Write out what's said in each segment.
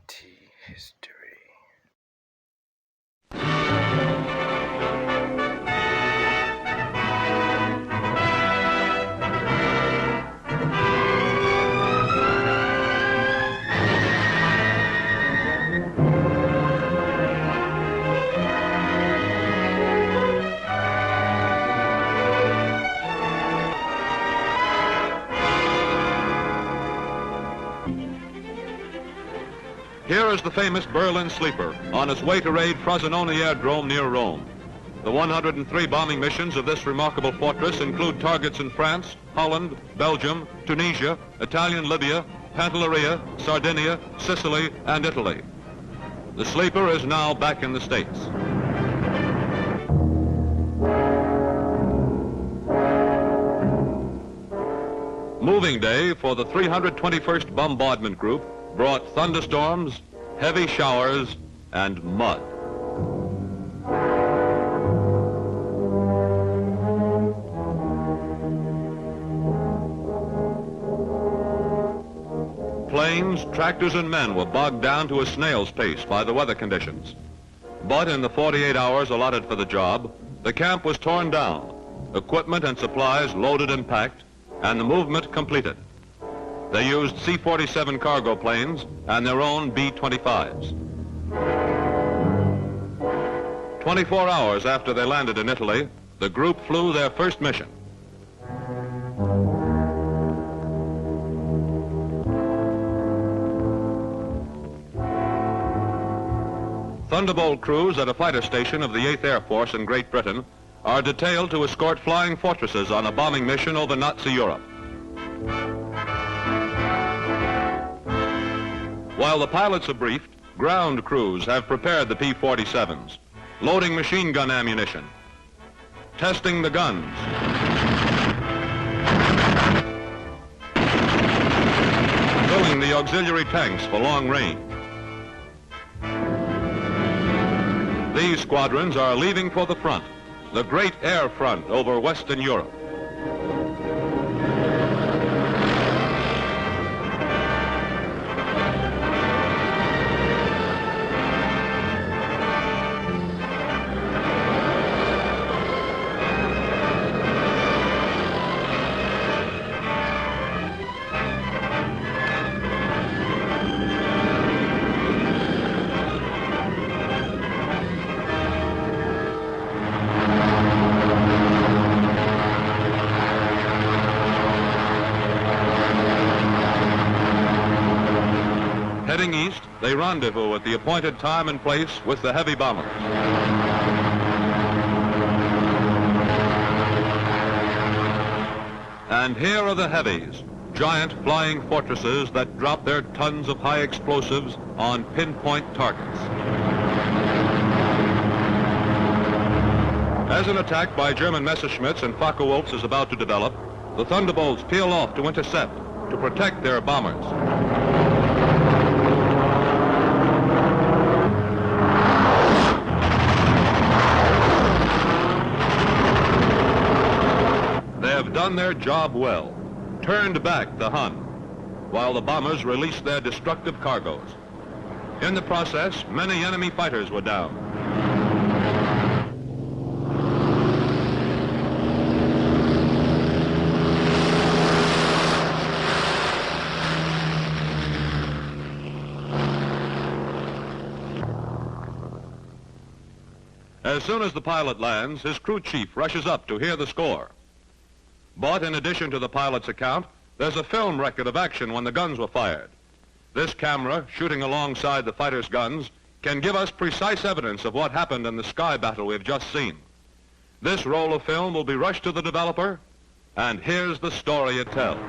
T history. Here is the famous Berlin Sleeper on its way to raid Frosinone Aerodrome near Rome. The 103 bombing missions of this remarkable fortress include targets in France, Holland, Belgium, Tunisia, Italian Libya, Pantelleria, Sardinia, Sicily, and Italy. The Sleeper is now back in the States. Moving day for the 321st Bombardment Group brought thunderstorms, heavy showers, and mud. Planes, tractors, and men were bogged down to a snail's pace by the weather conditions. But in the 48 hours allotted for the job, the camp was torn down, equipment and supplies loaded and packed, and the movement completed. They used C-47 cargo planes and their own B-25s. 24 hours after they landed in Italy, the group flew their first mission. Thunderbolt crews at a fighter station of the 8th Air Force in Great Britain are detailed to escort flying fortresses on a bombing mission over Nazi Europe. While the pilots are briefed, ground crews have prepared the P-47s, loading machine gun ammunition, testing the guns, filling the auxiliary tanks for long range. These squadrons are leaving for the front, the great air front over Western Europe. Heading east, they rendezvous at the appointed time and place with the heavy bombers. And here are the heavies, giant flying fortresses that drop their tons of high explosives on pinpoint targets. As an attack by German Messerschmitts and Focke-Wulfs is about to develop, the Thunderbolts peel off to intercept, to protect their bombers. Done their job well, turned back the Hun, while the bombers released their destructive cargoes. In the process, many enemy fighters were down. As soon as the pilot lands, his crew chief rushes up to hear the score. But in addition to the pilot's account, there's a film record of action when the guns were fired. This camera, shooting alongside the fighters' guns, can give us precise evidence of what happened in the sky battle we've just seen. This roll of film will be rushed to the developer, and here's the story it tells.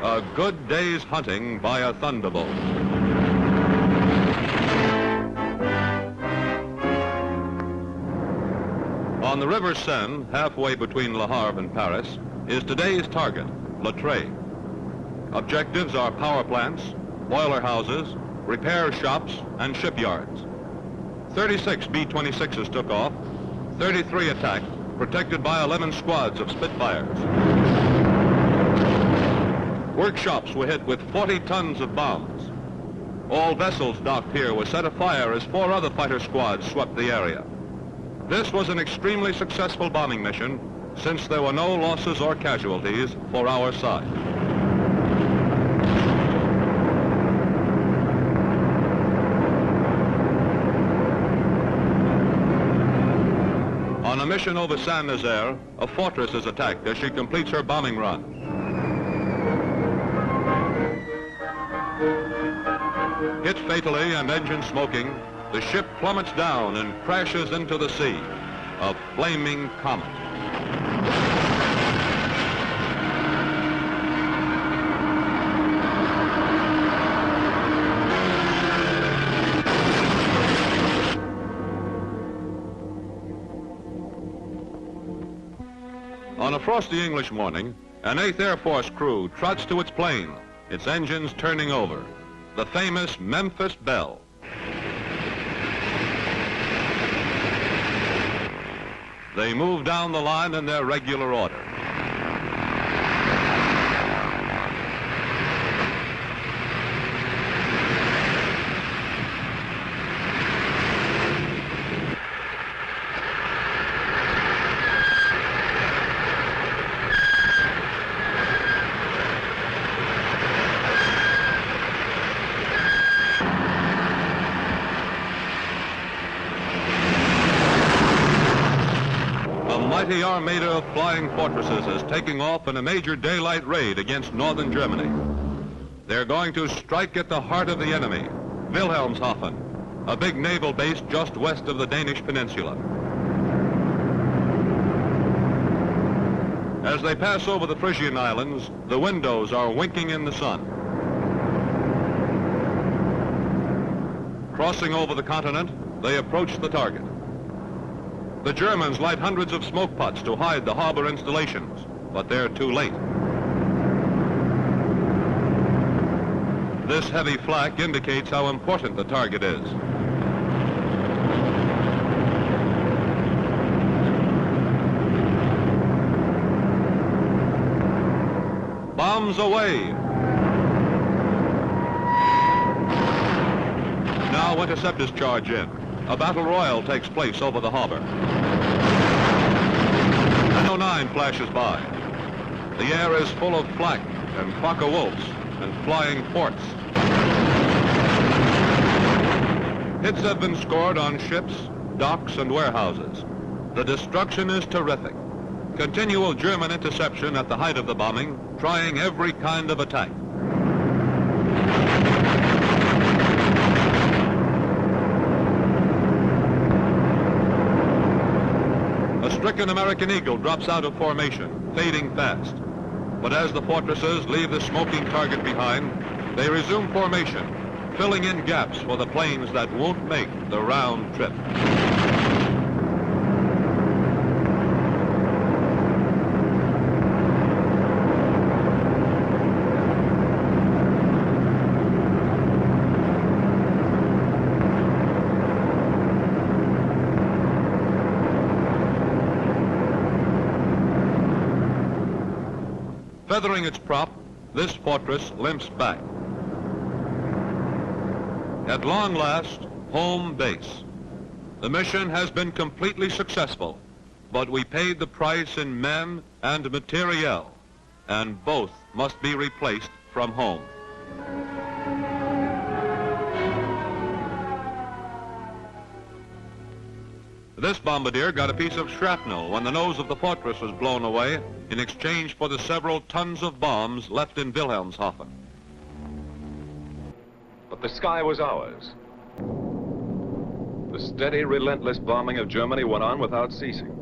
A good day's hunting by a Thunderbolt. On the River Seine, halfway between Le Havre and Paris, is today's target, Le Trait. Objectives are power plants, boiler houses, repair shops, and shipyards. 36 B-26s took off, 33 attacked, protected by 11 squads of Spitfires. Workshops were hit with 40 tons of bombs. All vessels docked here were set afire as 4 other fighter squads swept the area. This was an extremely successful bombing mission, since there were no losses or casualties for our side. On a mission over Saint-Nazaire, a fortress is attacked as she completes her bombing run. Hit fatally and engine smoking, the ship plummets down and crashes into the sea, a flaming comet. On a frosty English morning, an 8th Air Force crew trots to its plane, its engines turning over. The famous Memphis Belle. They move down the line in their regular order. Mighty armada of flying fortresses is taking off in a major daylight raid against northern Germany. They're going to strike at the heart of the enemy, Wilhelmshaven, a big naval base just west of the Danish peninsula. As they pass over the Frisian Islands, the windows are winking in the sun. Crossing over the continent, they approach the target. The Germans light hundreds of smoke pots to hide the harbor installations, but they're too late. This heavy flak indicates how important the target is. Bombs away! Now interceptors charge in. A battle royal takes place over the harbor. An 09 flashes by. The air is full of flak and Fokker-Wulfs and flying forts. Hits have been scored on ships, docks, and warehouses. The destruction is terrific. Continual German interception at the height of the bombing, trying every kind of attack. A stricken American Eagle drops out of formation, fading fast. But as the fortresses leave the smoking target behind, they resume formation, filling in gaps for the planes that won't make the round trip. Feathering its prop, this fortress limps back. At long last, home base. The mission has been completely successful, but we paid the price in men and materiel, and both must be replaced from home. This bombardier got a piece of shrapnel when the nose of the fortress was blown away in exchange for the several tons of bombs left in Wilhelmshaven. But the sky was ours. The steady, relentless bombing of Germany went on without ceasing.